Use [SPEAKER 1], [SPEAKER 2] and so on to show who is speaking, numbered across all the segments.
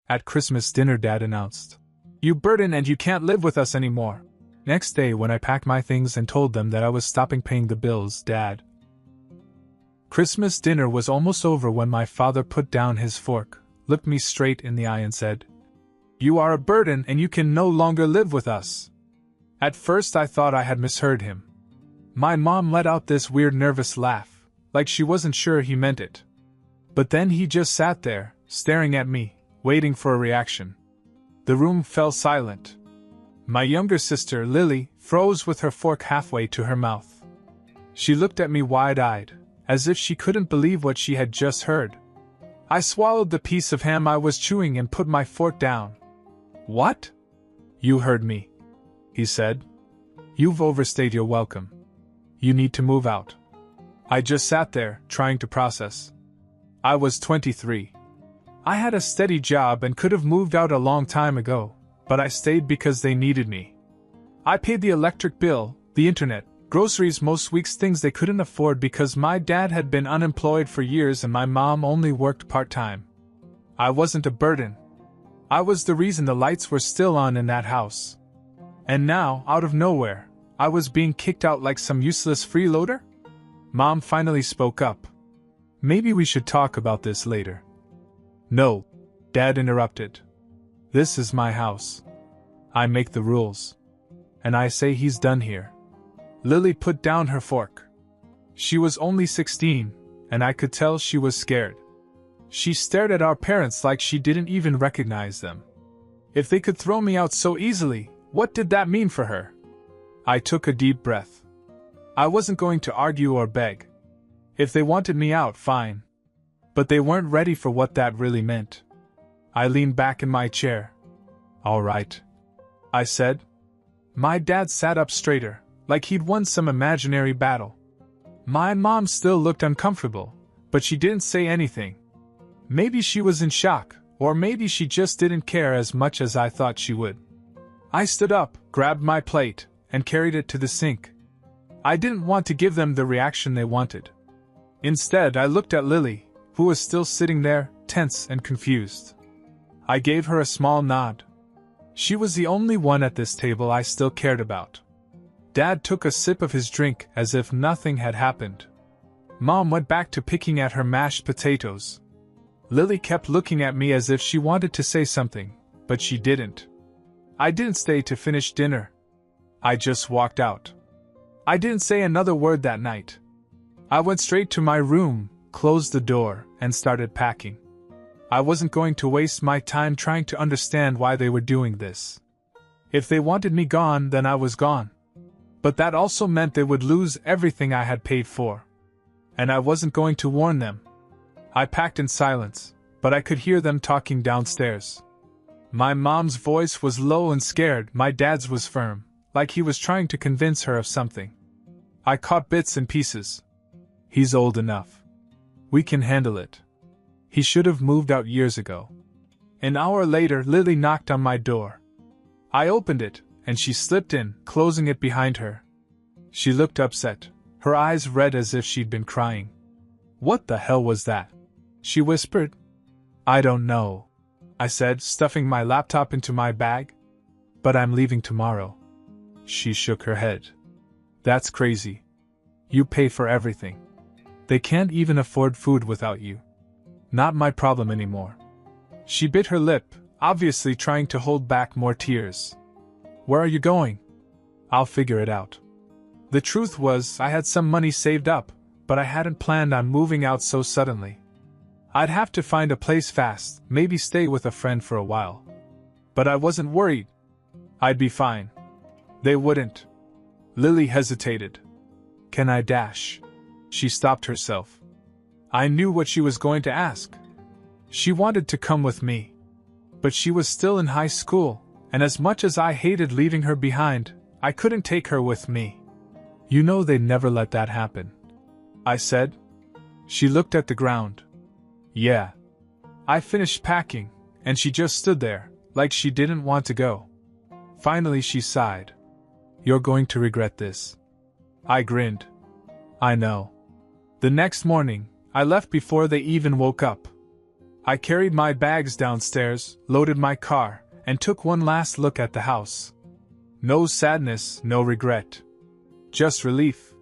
[SPEAKER 1] At Christmas dinner, Dad announced, "You burden and you can't live with us anymore." Next day, when I packed my things and told them that I was stopping paying the bills, Dad. Christmas dinner was almost over when my father put down his fork, looked me straight in the eye and said, "You are a burden and you can no longer live with us." At first I thought I had misheard him. My mom let out this weird nervous laugh, like she wasn't sure he meant it. But then he just sat there, staring at me, waiting for a reaction. The room fell silent. My younger sister, Lily, froze with her fork halfway to her mouth. She looked at me wide-eyed, as if she couldn't believe what she had just heard. I swallowed the piece of ham I was chewing and put my fork down. "What?" "You heard me," he said. "You've overstayed your welcome. You need to move out." I just sat there, trying to process. I was 23. I had a steady job and could have moved out a long time ago, but I stayed because they needed me. I paid the electric bill, the internet, groceries, most weeks, things they couldn't afford because my dad had been unemployed for years and my mom only worked part-time. I wasn't a burden. I was the reason the lights were still on in that house. And now, out of nowhere, I was being kicked out like some useless freeloader? Mom finally spoke up. "Maybe we should talk about this later." "No," Dad interrupted. "This is my house. I make the rules. And I say he's done here." Lily put down her fork. She was only 16, and I could tell she was scared. She stared at our parents like she didn't even recognize them. If they could throw me out so easily, what did that mean for her? I took a deep breath. I wasn't going to argue or beg. If they wanted me out, fine. But they weren't ready for what that really meant. I leaned back in my chair. "All right," I said. My dad sat up straighter, like he'd won some imaginary battle. My mom still looked uncomfortable, but she didn't say anything. Maybe she was in shock, or maybe she just didn't care as much as I thought she would. I stood up, grabbed my plate, and carried it to the sink. I didn't want to give them the reaction they wanted. Instead, I looked at Lily, who was still sitting there, tense and confused. I gave her a small nod. She was the only one at this table I still cared about. Dad took a sip of his drink as if nothing had happened. Mom went back to picking at her mashed potatoes. Lily kept looking at me as if she wanted to say something, but she didn't. I didn't stay to finish dinner. I just walked out. I didn't say another word that night. I went straight to my room, closed the door, and started packing. I wasn't going to waste my time trying to understand why they were doing this. If they wanted me gone, then I was gone. But that also meant they would lose everything I had paid for. And I wasn't going to warn them. I packed in silence, but I could hear them talking downstairs. My mom's voice was low and scared, my dad's was firm, like he was trying to convince her of something. I caught bits and pieces. "He's old enough. We can handle it. He should have moved out years ago." An hour later, Lily knocked on my door. I opened it, and she slipped in, closing it behind her. She looked upset, her eyes red as if she'd been crying. "What the hell was that?" she whispered. "I don't know," I said, stuffing my laptop into my bag. "But I'm leaving tomorrow." She shook her head. "That's crazy. You pay for everything. They can't even afford food without you. Not my problem anymore." She bit her lip, obviously trying to hold back more tears. "Where are you going?" "I'll figure it out." The truth was, I had some money saved up, but I hadn't planned on moving out so suddenly. I'd have to find a place fast, maybe stay with a friend for a while. But I wasn't worried. I'd be fine. They wouldn't. Lily hesitated. "Can I dash?" She stopped herself. I knew what she was going to ask. She wanted to come with me. But she was still in high school, and as much as I hated leaving her behind, I couldn't take her with me. "You know they'd never let that happen," I said. She looked at the ground. "Yeah." I finished packing, and she just stood there, like she didn't want to go. Finally she sighed. "You're going to regret this." I grinned. "I know." The next morning, I left before they even woke up. I carried my bags downstairs, loaded my car, and took one last look at the house. No sadness, no regret. Just relief.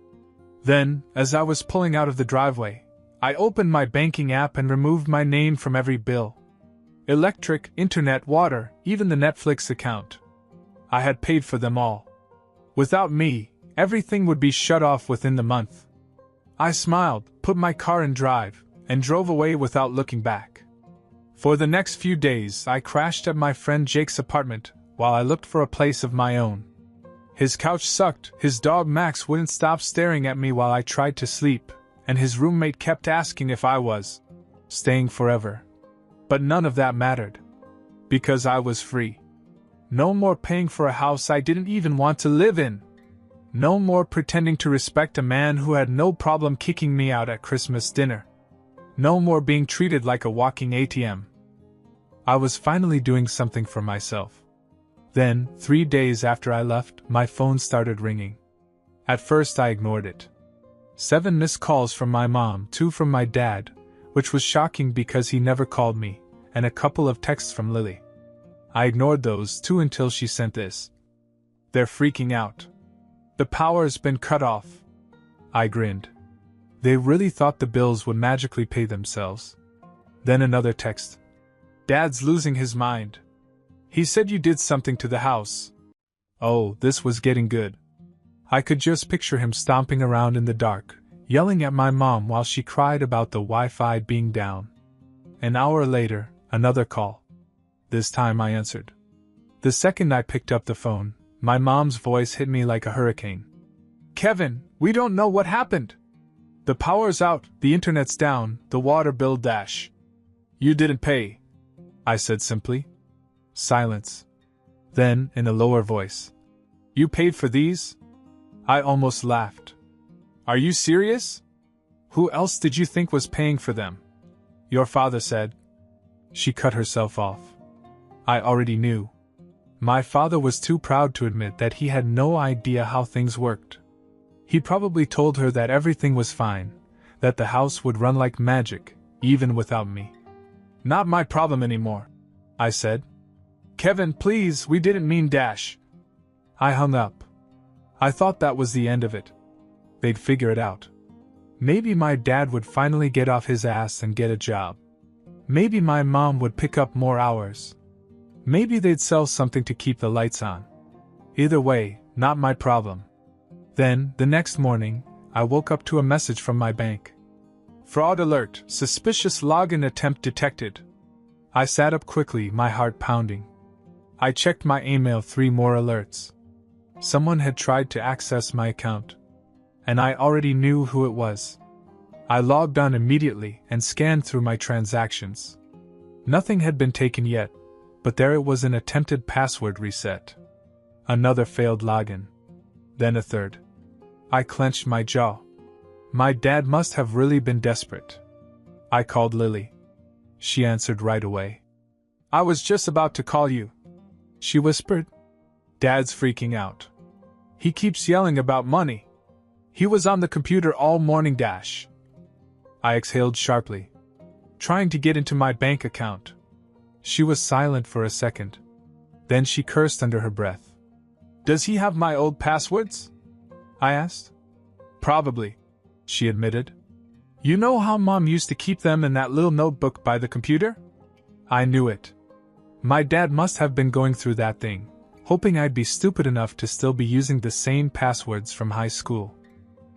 [SPEAKER 1] Then, as I was pulling out of the driveway, I opened my banking app and removed my name from every bill. Electric, internet, water, even the Netflix account. I had paid for them all. Without me, everything would be shut off within the month. I smiled, put my car in drive, and drove away without looking back. For the next few days, I crashed at my friend Jake's apartment while I looked for a place of my own. His couch sucked, his dog Max wouldn't stop staring at me while I tried to sleep, and his roommate kept asking if I was staying forever. But none of that mattered. Because I was free. No more paying for a house I didn't even want to live in. No more pretending to respect a man who had no problem kicking me out at Christmas dinner. No more being treated like a walking ATM. I was finally doing something for myself. Then, 3 days after I left, my phone started ringing. At first I ignored it. 7 missed calls from my mom, 2 from my dad, which was shocking because he never called me, and a couple of texts from Lily. I ignored those 2 until she sent this. They're freaking out. The power's been cut off. I grinned. They really thought the bills would magically pay themselves. Then another text. Dad's losing his mind. He said you did something to the house. Oh, this was getting good. I could just picture him stomping around in the dark, yelling at my mom while she cried about the Wi-Fi being down. An hour later, another call. This time I answered. The second I picked up the phone, my mom's voice hit me like a hurricane. Kevin, we don't know what happened. The power's out, the internet's down, the water bill dash. You didn't pay, I said simply. Silence. Then, in a lower voice. You paid for these? I almost laughed. Are you serious? Who else did you think was paying for them? Your father said. She cut herself off. I already knew. My father was too proud to admit that he had no idea how things worked. He probably told her that everything was fine, that the house would run like magic, even without me. Not my problem anymore, I said. Kevin, please, we didn't mean dash. I hung up. I thought that was the end of it. They'd figure it out. Maybe my dad would finally get off his ass and get a job. Maybe my mom would pick up more hours. Maybe they'd sell something to keep the lights on. Either way, not my problem. Then, the next morning, I woke up to a message from my bank. Fraud alert, suspicious login attempt detected. I sat up quickly, my heart pounding. I checked my email, 3 more alerts. Someone had tried to access my account. And I already knew who it was. I logged on immediately and scanned through my transactions. Nothing had been taken yet, but there it was, an attempted password reset. Another failed login. Then a third. I clenched my jaw. My dad must have really been desperate. I called Lily. She answered right away. I was just about to call you, she whispered. Dad's freaking out. He keeps yelling about money. He was on the computer all morning dash. I exhaled sharply, trying to get into my bank account. She was silent for a second. Then she cursed under her breath. Does he have my old passwords? I asked. Probably, she admitted. You know how Mom used to keep them in that little notebook by the computer? I knew it. My dad must have been going through that thing, hoping I'd be stupid enough to still be using the same passwords from high school.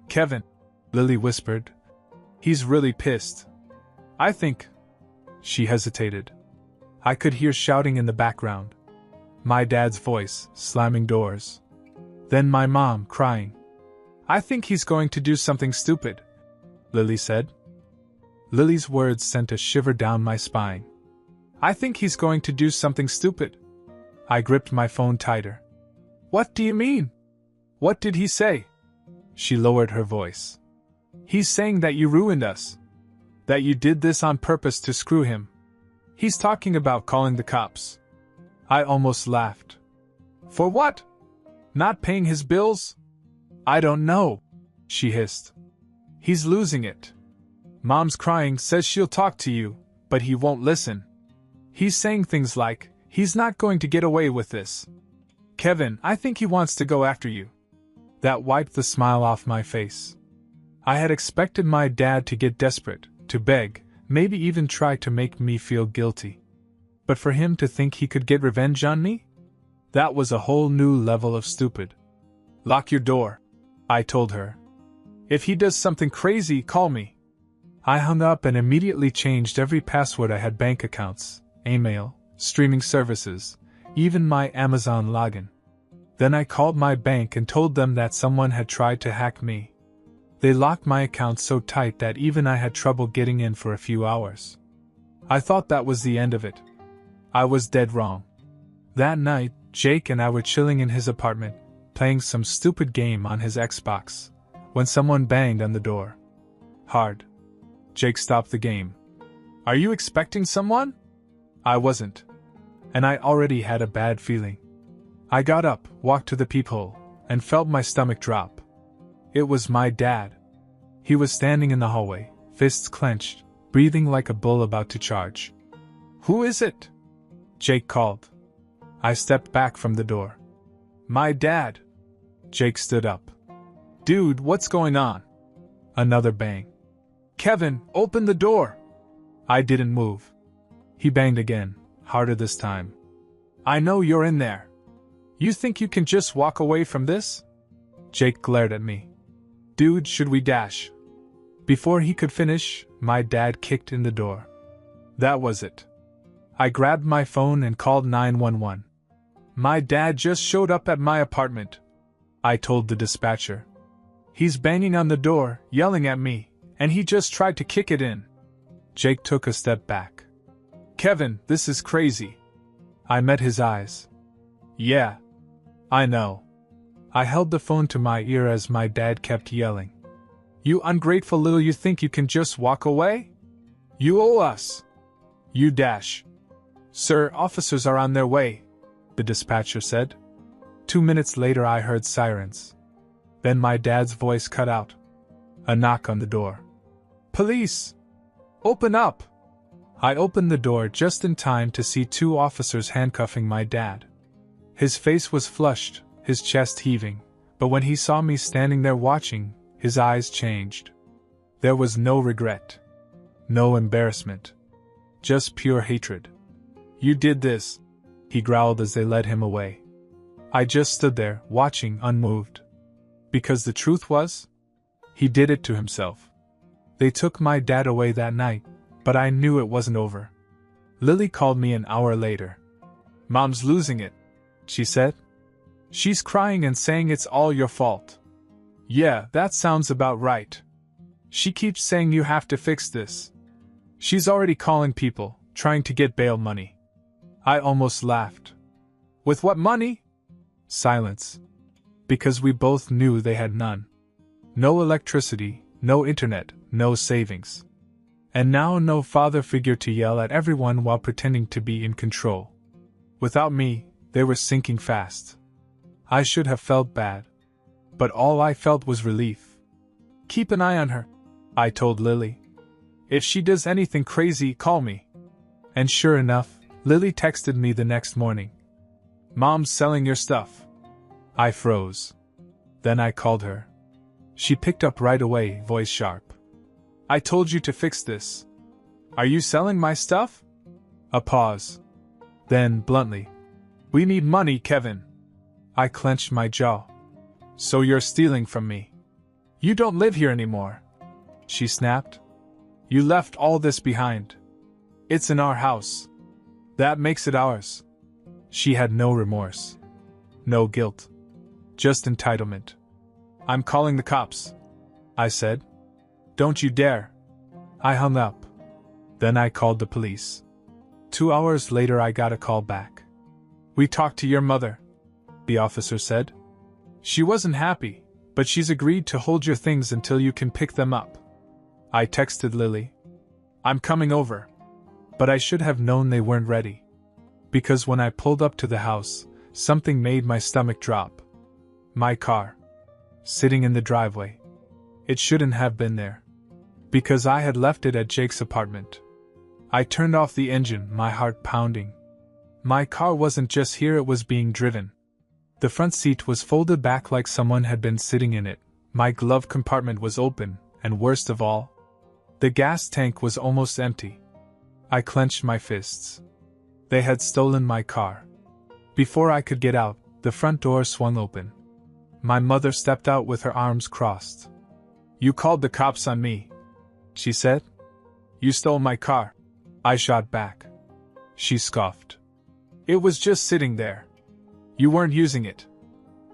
[SPEAKER 1] Kevin, Lily whispered. He's really pissed. I think. She hesitated. I could hear shouting in the background. My dad's voice, slamming doors. Then my mom, crying. I think he's going to do something stupid, Lily said. Lily's words sent a shiver down my spine. I think he's going to do something stupid. I gripped my phone tighter. What do you mean? What did he say? She lowered her voice. He's saying that you ruined us. That you did this on purpose to screw him. He's talking about calling the cops. I almost laughed. For what? Not paying his bills? I don't know, she hissed. He's losing it. Mom's crying, says she'll talk to you, but he won't listen. He's saying things like, he's not going to get away with this. Kevin, I think he wants to go after you. That wiped the smile off my face. I had expected my dad to get desperate, to beg, maybe even try to make me feel guilty. But for him to think he could get revenge on me? That was a whole new level of stupid. Lock your door, I told her. If he does something crazy, call me. I hung up and immediately changed every password I had: bank accounts, email, streaming services, even my Amazon login. Then I called my bank and told them that someone had tried to hack me. They locked my account so tight that even I had trouble getting in for a few hours. I thought that was the end of it. I was dead wrong. That night, Jake and I were chilling in his apartment, playing some stupid game on his Xbox, when someone banged on the door. Hard. Jake stopped the game. Are you expecting someone? I wasn't. And I already had a bad feeling. I got up, walked to the peephole, and felt my stomach drop. It was my dad. He was standing in the hallway, fists clenched, breathing like a bull about to charge. Who is it? Jake called. I stepped back from the door. My dad. Jake stood up. Dude, what's going on? Another bang. Kevin, open the door. I didn't move. He banged again, harder this time. I know you're in there. You think you can just walk away from this? Jake glared at me. Dude, should we dash? Before he could finish, my dad kicked in the door. That was it. I grabbed my phone and called 911. My dad just showed up at my apartment, I told the dispatcher. He's banging on the door, yelling at me, and he just tried to kick it in. Jake took a step back. Kevin, this is crazy. I met his eyes. Yeah. I know. I held the phone to my ear as my dad kept yelling. You ungrateful little, you think you can just walk away? You owe us. You dash. Sir, officers are on their way, the dispatcher said. 2 minutes later I heard sirens. Then my dad's voice cut out. A knock on the door. Police! Open up! I opened the door just in time to see 2 officers handcuffing my dad. His face was flushed, his chest heaving, but when he saw me standing there watching, his eyes changed. There was no regret. No embarrassment. Just pure hatred. You did this, he growled as they led him away. I just stood there, watching, unmoved. Because the truth was, he did it to himself. They took my dad away that night, but I knew it wasn't over. Lily called me an hour later. Mom's losing it, she said. She's crying and saying it's all your fault. Yeah, that sounds about right. She keeps saying you have to fix this. She's already calling people, trying to get bail money. I almost laughed. With what money? Silence. Because we both knew they had none. No electricity, no internet, no savings. And now no father figure to yell at everyone while pretending to be in control. Without me, they were sinking fast. I should have felt bad. But all I felt was relief. Keep an eye on her, I told Lily. If she does anything crazy, call me. And sure enough, Lily texted me the next morning. Mom's selling your stuff. I froze. Then I called her. She picked up right away, voice sharp. I told you to fix this. Are you selling my stuff? A pause. Then, bluntly. We need money, Kevin. I clenched my jaw. So you're stealing from me. You don't live here anymore. She snapped. You left all this behind. It's in our house. That makes it ours. She had no remorse. No guilt. Just entitlement. I'm calling the cops, I said. Don't you dare. I hung up. Then I called the police. 2 hours later I got a call back. We talked to your mother, the officer said. She wasn't happy, but she's agreed to hold your things until you can pick them up. I texted Lily. I'm coming over. But I should have known they weren't ready. Because when I pulled up to the house, something made my stomach drop. My car. Sitting in the driveway. It shouldn't have been there. Because I had left it at Jake's apartment. I turned off the engine, my heart pounding. My car wasn't just here, it was being driven. The front seat was folded back like someone had been sitting in it, my glove compartment was open, and worst of all, the gas tank was almost empty. I clenched my fists. They had stolen my car. Before I could get out, the front door swung open. My mother stepped out with her arms crossed. "You called the cops on me," she said. "You stole my car." I shot back. She scoffed. "It was just sitting there. You weren't using it."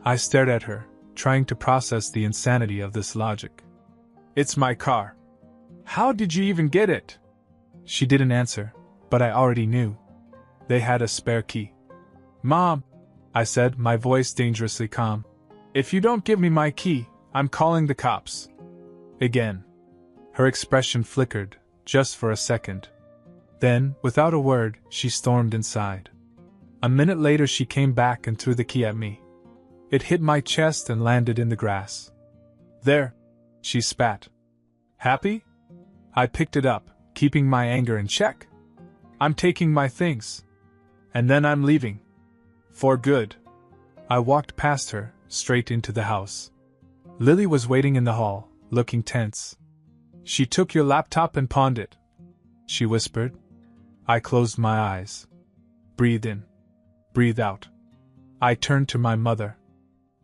[SPEAKER 1] I stared at her, trying to process the insanity of this logic. "It's my car. How did you even get it?" She didn't answer, but I already knew. They had a spare key. "Mom," I said, my voice dangerously calm, "if you don't give me my key, I'm calling the cops." Again. Her expression flickered, just for a second. Then, without a word, she stormed inside. A minute later she came back and threw the key at me. It hit my chest and landed in the grass. "There," she spat. "Happy?" I picked it up, keeping my anger in check. "I'm taking my things. And then I'm leaving. For good." I walked past her, straight into the house. Lily was waiting in the hall, looking tense. "She took your laptop and pawned it," she whispered. I closed my eyes. Breathe in. Breathe out. I turned to my mother.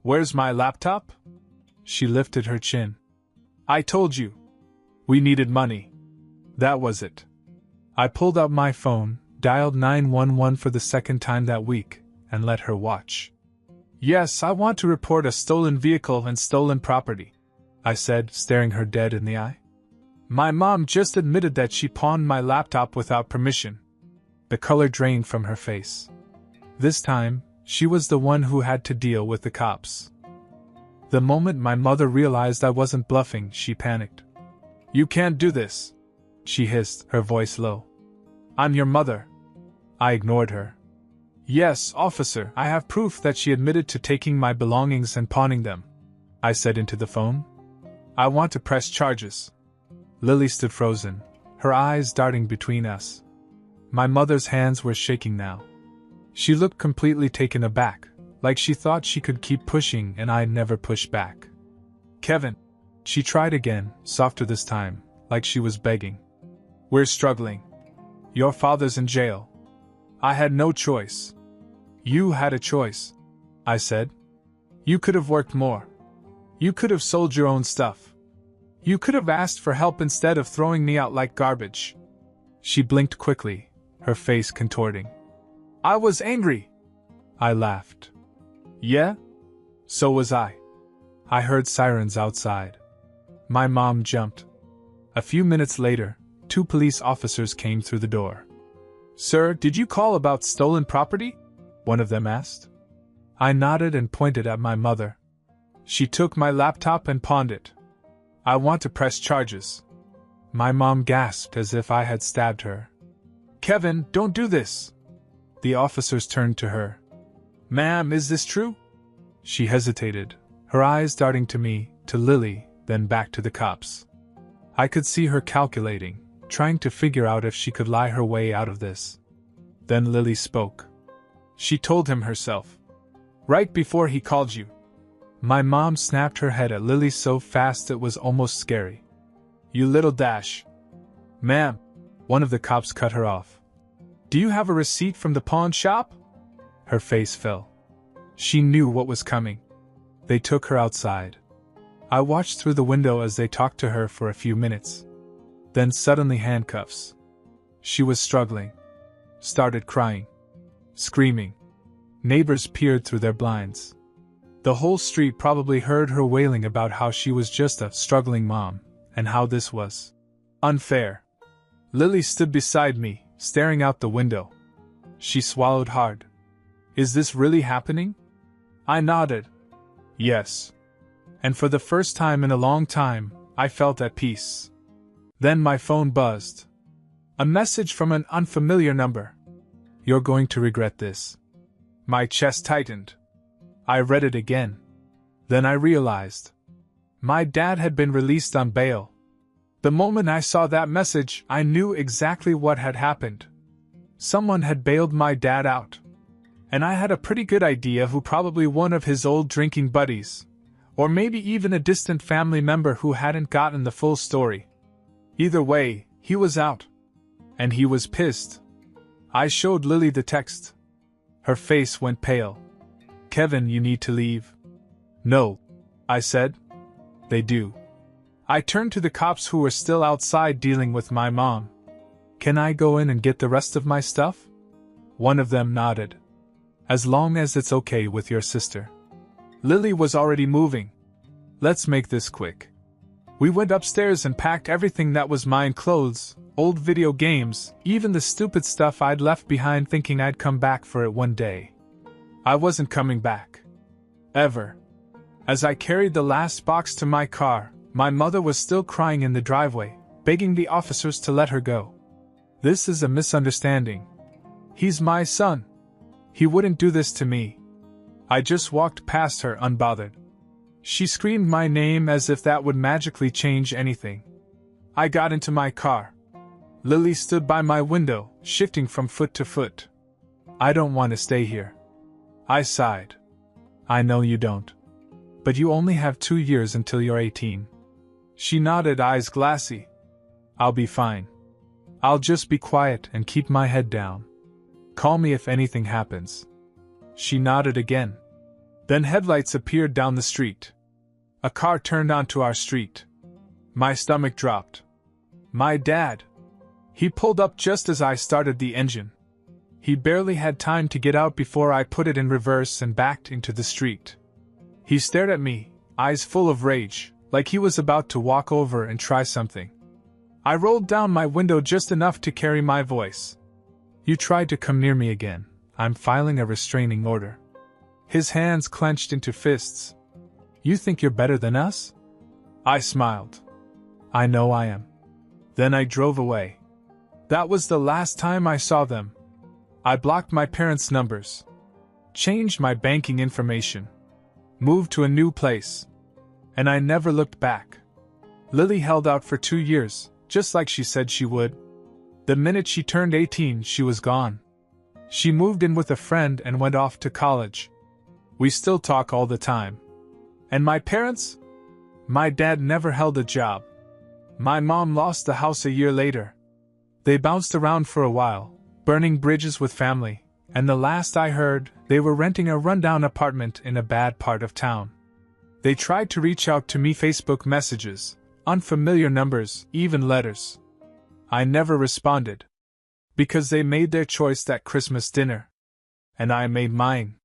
[SPEAKER 1] "Where's my laptop?" She lifted her chin. "I told you. We needed money. That was it." I pulled out my phone, dialed 911 for the second time that week, and let her watch. "Yes, I want to report a stolen vehicle and stolen property," I said, staring her dead in the eye. "My mom just admitted that she pawned my laptop without permission." The color drained from her face. This time, she was the one who had to deal with the cops. The moment my mother realized I wasn't bluffing, she panicked. "You can't do this," she hissed, her voice low. "I'm your mother." I ignored her. "Yes, officer, I have proof that she admitted to taking my belongings and pawning them," I said into the phone. "I want to press charges." Lily stood frozen, her eyes darting between us. My mother's hands were shaking now. She looked completely taken aback, like she thought she could keep pushing and I'd never push back. "Kevin," she tried again, softer this time, like she was begging. "We're struggling. Your father's in jail. I had no choice." "You had a choice," I said. "You could have worked more. You could have sold your own stuff. You could have asked for help instead of throwing me out like garbage." She blinked quickly, her face contorting. "I was angry." I laughed. "Yeah? So was I." I heard sirens outside. My mom jumped. A few minutes later, 2 police officers came through the door. "Sir, did you call about stolen property?" one of them asked. I nodded and pointed at my mother. "She took my laptop and pawned it. I want to press charges." My mom gasped as if I had stabbed her. "Kevin, don't do this." The officers turned to her. "Ma'am, is this true?" She hesitated, her eyes darting to me, to Lily, then back to the cops. I could see her calculating, trying to figure out if she could lie her way out of this. Then Lily spoke. "She told him herself. Right before he called you." My mom snapped her head at Lily so fast it was almost scary. "You little dash." "Ma'am," one of the cops cut her off. "Do you have a receipt from the pawn shop?" Her face fell. She knew what was coming. They took her outside. I watched through the window as they talked to her for a few minutes. Then suddenly handcuffs. She was struggling. Started crying. Screaming. Neighbors peered through their blinds. The whole street probably heard her wailing about how she was just a struggling mom, and how this was unfair. Lily stood beside me, staring out the window. She swallowed hard. "Is this really happening?" I nodded. "Yes." And for the first time in a long time, I felt at peace. Then my phone buzzed. A message from an unfamiliar number. "You're going to regret this." My chest tightened. I read it again. Then I realized. My dad had been released on bail. The moment I saw that message, I knew exactly what had happened. Someone had bailed my dad out. And I had a pretty good idea who, probably one of his old drinking buddies. Or maybe even a distant family member who hadn't gotten the full story. Either way, he was out. And he was pissed. I showed Lily the text. Her face went pale. "Kevin, you need to leave." "No," I said. "They do." I turned to the cops who were still outside dealing with my mom. "Can I go in and get the rest of my stuff?" One of them nodded. "As long as it's okay with your sister." Lily was already moving. "Let's make this quick." We went upstairs and packed everything that was mine: clothes, old video games, even the stupid stuff I'd left behind thinking I'd come back for it one day. I wasn't coming back. Ever. As I carried the last box to my car, my mother was still crying in the driveway, begging the officers to let her go. "This is a misunderstanding. He's my son. He wouldn't do this to me." I just walked past her unbothered. She screamed my name as if that would magically change anything. I got into my car. Lily stood by my window, shifting from foot to foot. "I don't want to stay here." I sighed. "I know you don't. But you only have 2 years until you're 18. She nodded, eyes glassy. "I'll be fine. I'll just be quiet and keep my head down. Call me if anything happens." She nodded again. Then headlights appeared down the street. A car turned onto our street. My stomach dropped. My dad. He pulled up just as I started the engine. He barely had time to get out before I put it in reverse and backed into the street. He stared at me, eyes full of rage, like he was about to walk over and try something. I rolled down my window just enough to carry my voice. "You tried to come near me again. I'm filing a restraining order." His hands clenched into fists. "You think you're better than us?" I smiled. "I know I am." Then I drove away. That was the last time I saw them. I blocked my parents' numbers. Changed my banking information. Moved to a new place. And I never looked back. Lily held out for 2 years, just like she said she would. The minute she turned 18, she was gone. She moved in with a friend and went off to college. We still talk all the time. And my parents? My dad never held a job. My mom lost the house a year later. They bounced around for a while, burning bridges with family, and the last I heard, they were renting a rundown apartment in a bad part of town. They tried to reach out to me: Facebook messages, unfamiliar numbers, even letters. I never responded. Because they made their choice that Christmas dinner. And I made mine.